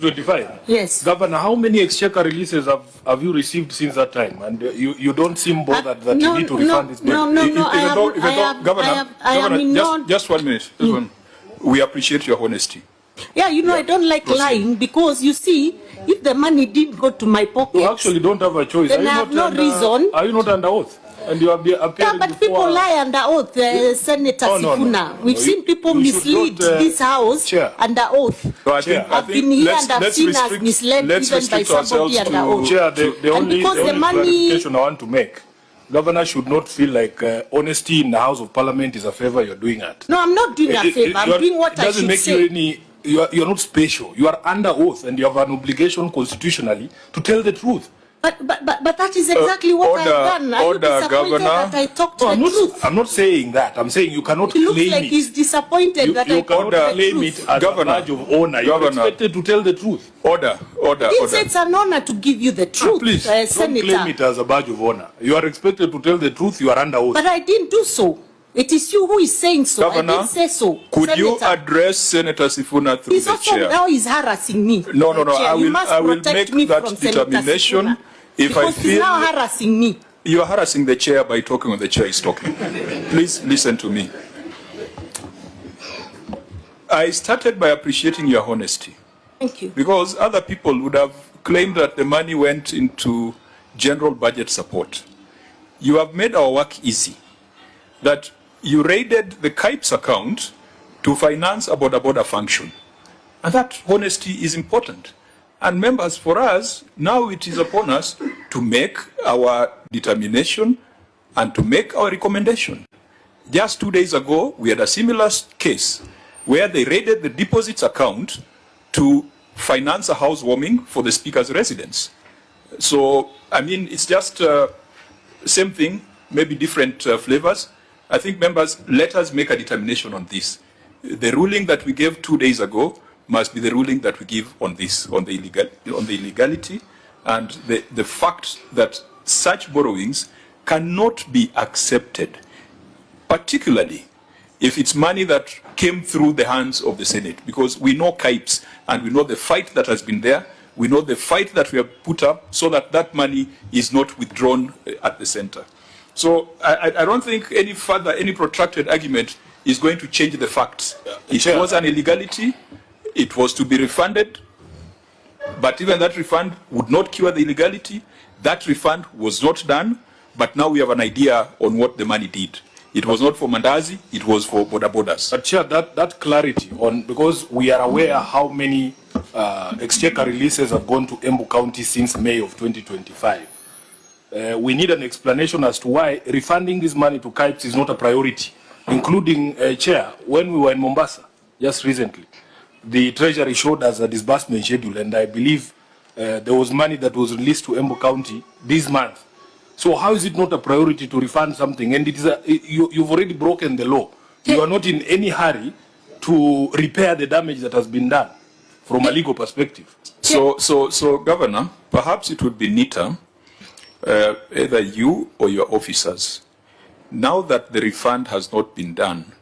25. Yes. Governor, how many exchequer releases have you received since that time? And you don't seem bothered that you need to refund this money. Governor, just 1 minute. We appreciate your honesty. Yeah, you know, I don't like lying because, you see, if the money didn't go to my pocket... You actually don't have a choice. Then I have no reason. Are you not under oath? And you have appeared but people lie under oath, Senator SIFUNA. No. We've seen people mislead this House under oath. So I've been here and I've seen us misled even by somebody under oath. Chair, the only clarification I want to make, Governor should not feel like honesty in the House of Parliament is a favor you're doing at. No, I'm not doing a favor. I'm doing what I should say. You're not special. You are under oath and you have an obligation constitutionally to tell the truth. But that is exactly what I've done. Are you disappointed that I talked the truth? I'm not saying that. I'm saying you cannot claim it. It looks like he's disappointed that I talked the truth. Claim it as a badge of honor. You're expected to tell the truth. Order. It's an honor to give you the truth, please, don't claim it as a badge of honor. You are expected to tell the truth. You are under oath. But I didn't do so. It is you who is saying so. Governor, I didn't say so. Could you address Senator SIFUNA through the chair? Now he's harassing me. No. I will make that determination. If I feel he's now harassing me. You are harassing the chair by talking when the chair is talking. Please listen to me. I started by appreciating your honesty. Thank you. Because other people would have claimed that the money went into general budget support. You have made our work easy. That you raided the KIPES account to finance a border function. And that honesty is important. And members, for us, now it is upon us to make our determination and to make our recommendation. Just 2 days ago, we had a similar case where they raided the deposits account to finance a housewarming for the Speaker's residence. So, I mean, it's just same thing, maybe different flavors. I think, members, let us make a determination on this. The ruling that we gave 2 days ago must be the ruling that we give on this, on the illegality and the fact that such borrowings cannot be accepted, particularly if it's money that came through the hands of the Senate, because we know KIPES and we know the fight that has been there. We know the fight that we have put up so that that money is not withdrawn at the center. So I don't think any protracted argument is going to change the facts. It was an illegality. It was to be refunded, but even that refund would not cure the illegality. That refund was not done, but now we have an idea on what the money did. It was not for Mandazi, it was for borders. But Chair, that clarity on, because we are aware how many exchequer releases have gone to Embu County since May of 2025. We need an explanation as to why refunding this money to KIPES is not a priority, including, Chair, when we were in Mombasa just recently. The Treasury showed us a disbursement schedule, and I believe there was money that was released to Embu County this month. So how is it not a priority to refund something? And it is you've already broken the law. You are not in any hurry to repair the damage that has been done from a legal perspective. So Governor, perhaps it would be neater, either you or your officers, now that the refund has not been done,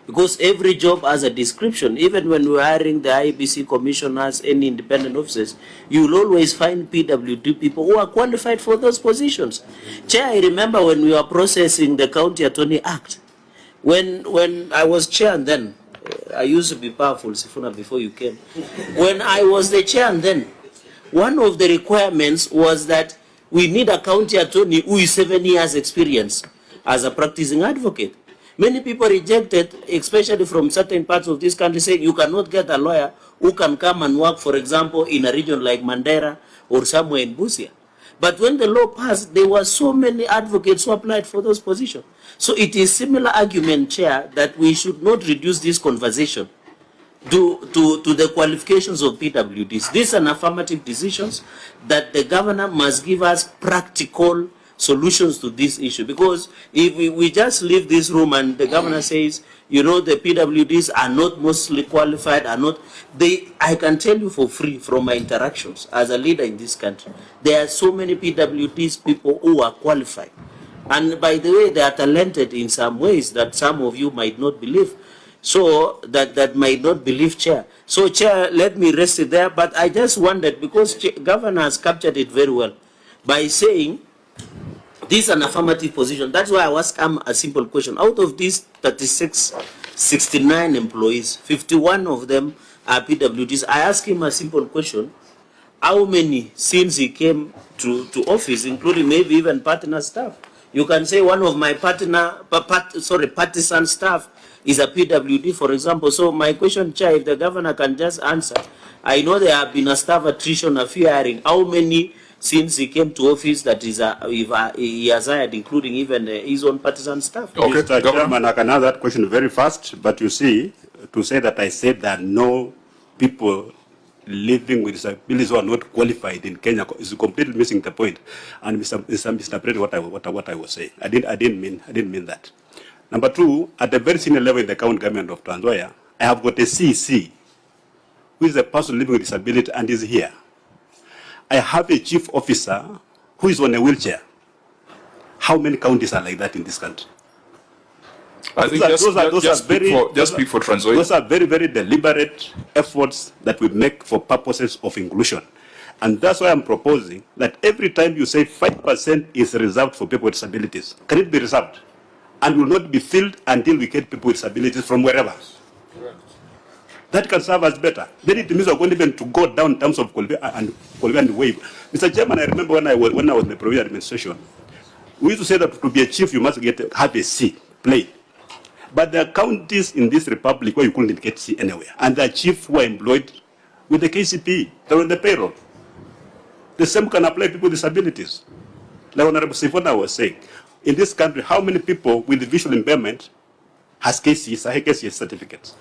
because every job has a description. Even when we're hiring the IBC commissioners, any independent officers, you will always find PWD people who are qualified for those positions. Chair, I remember when we were processing the County Attorney Act, when I was chair and then, I used to be powerful, SIFUNA, before you came. When I was the chair and then, one of the requirements was that we need a county attorney who is 7 years experience as a practicing advocate. Many people rejected, especially from certain parts of this country, saying you cannot get a lawyer who can come and work, for example, in a region like Mbarire or somewhere in Busia. But when the law passed, there were so many advocates who applied for those positions. So it is similar argument, Chair, that we should not reduce this conversation to the qualifications of PWDs. These are affirmative decisions that the governor must give us practical solutions to this issue, because if we just leave this room and the governor says, you know, the PWDs are not mostly qualified, I can tell you for free from my interactions as a leader in this country, there are so many PWDs people who are qualified. And by the way, they are talented in some ways that some of you might not believe. So that might not believe, Chair. So, Chair, let me rest it there. But I just wondered, because Governor has captured it very well by saying this is an affirmative position. That's why I asked a simple question. Out of these 69 employees, 51 of them are PWDs. I asked him a simple question. How many, since he came to office, including maybe even partner staff? You can say one of my partisan staff is a PWD, for example. So my question, Chair, if the governor can just answer, I know there have been a staff attrition, a few hiring. How many since he came to office that is he has hired, including even his own partisan staff? Okay, Mr. Chairman, I can answer that question very fast. But you see, to say that I said that no people living with disabilities who are not qualified in Kenya is completely missing the point, and misinterpreting what I was saying. I didn't mean that. Number two, at the very senior level in the county government of Trans Nzoia, I have got a CC who is a person living with disability and is here. I have a chief officer who is on a wheelchair. How many counties are like that in this country? I think just speak for Trans Nzoia. Those are very, very deliberate efforts that we make for purposes of inclusion. And that's why I'm proposing that every time you say 5% is reserved for people with disabilities, can it be reserved? And will not be filled until we get people with disabilities from wherever. That can serve us better. Then it means we're going even to go down in terms of quality and wage. Mr. Chairman, I remember when I was in the previous administration, we used to say that to be a chief, you must have a C, play. But there are counties in this republic where you couldn't get C anywhere. And the chief who are employed with the KCP, they're on the payroll. The same can apply to people with disabilities. Like Honorable SIFUNA was saying, in this country, how many people with visual impairment has KCS certificates?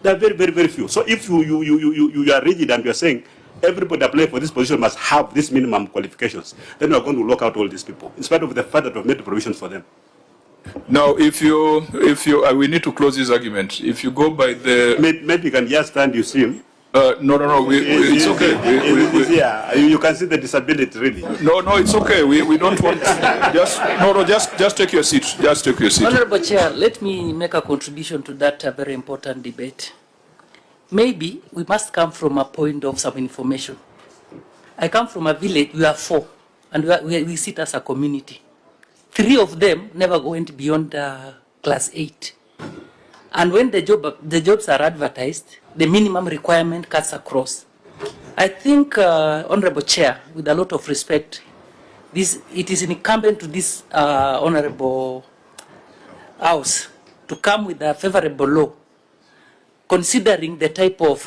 There are very, very, very few. So if you are rigid and you are saying everybody applying for this position must have these minimum qualifications, then we are going to lock out all these people, in spite of the fact that we have made provisions for them. Now, we need to close this argument. If you go by the... Maybe you can just stand, you see him. No, it's okay. You can see the disability, really. No, it's okay. We don't want... Just take your seat. Just take your seat. Honorable Chair, let me make a contribution to that very important debate. Maybe we must come from a point of some information. I come from a village, we are 4, and we sit as a community. 3 of them never went beyond class 8. And when the jobs are advertised, the minimum requirement cuts across. I think, Honorable Chair, with a lot of respect, it is incumbent to this Honorable House to come with a favorable law, considering the type of